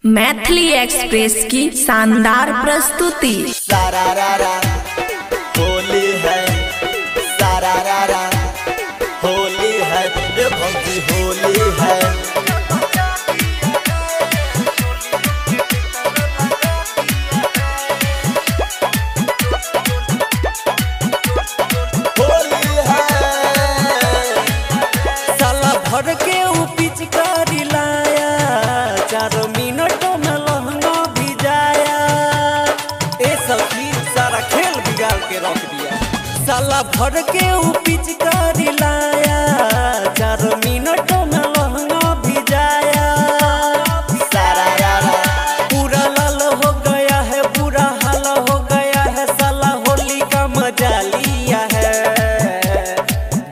Maithili express की शानदार प्रस्तुति। सारारारा होली है, सारारारा होली है, ये भौजी होली है। होली है साला भर के ऊ पिचकारी लाया, 4 मिनट में लहंगा भिजाया। ए सखी सारा खेल बिगाड़ के रख दिया। साला भर के ऊ पिचकारी लाया, 4 मिनट में लहंगा भिजाया। सारारारा पूरा लाल हो गया है, बुरा हाल हो गया है। साला होली का मजा लिया है,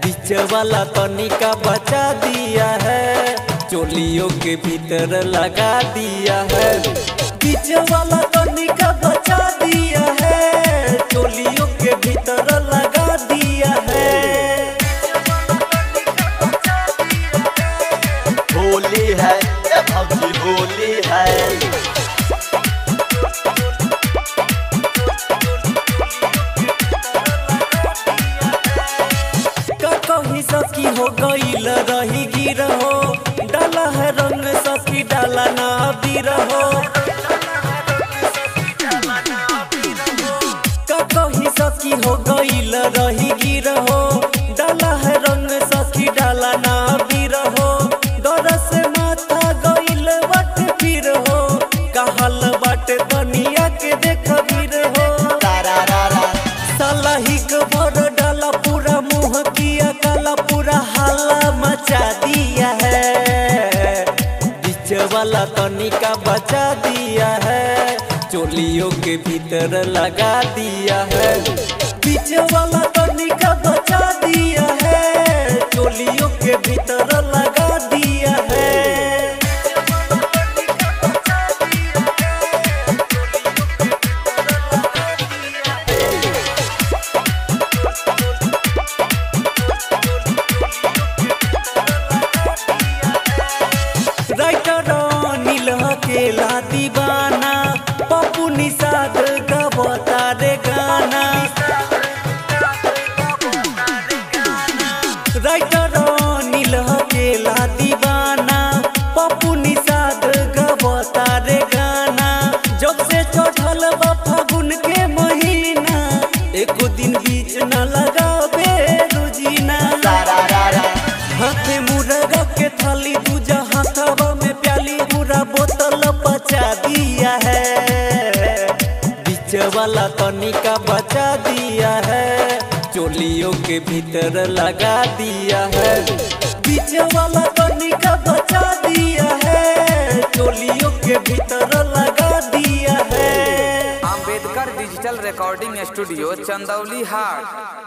बीच वाला तनिका बचा दिया है, चोलियों के भीतर लगा दिया है। बीच वाला तनिका बचा दिया है, चोलियों के भीतर लगा दिया है। होली है, ये भौजी होली है। कहीं सखी हो गईल रही गिर हो, डाला है रंग सखी डाला ना अबीर हो। कहीं सखी हो गईल रही गिर हो, डाला है रंग सखी डाला ना अबीर हो। डर से माथा गईल बट फिर हो, कहल बट बनिया के देख वीर हो। सारारारा साला हिक भर डाला पूरा मुँह किया काला, पूरा हाला मचा दिया है। बीच वाला तनिका बचा दिया है, चोलियों के भीतर लगा दिया है। बीच वाला तनिका बचा दिया है, चोलियों के भीतर लगा दिया है। राइटर नील अकेला दीवाना, पप्पू निषाद गवता रे गाना। राइटर नील अकेला दीवाना, पप्पू निषाद गवता रे गाना। जब से चढ़ल बा फागुन के महीना, एको दिन बीच न लगावे रुजीना। सारारारा हाथे मुर्गा के थाली, दूजा हाथवा में प्याली, पूरा बोतल बचा दिया है। बीच वाला तनिका बचा दिया है, चोलियों के भीतर लगा दिया है। बीच वाला तनिका बचा दिया है, चोलियों के भीतर लगा दिया है। Ambedkar digital recording studio, Chandauli हाट।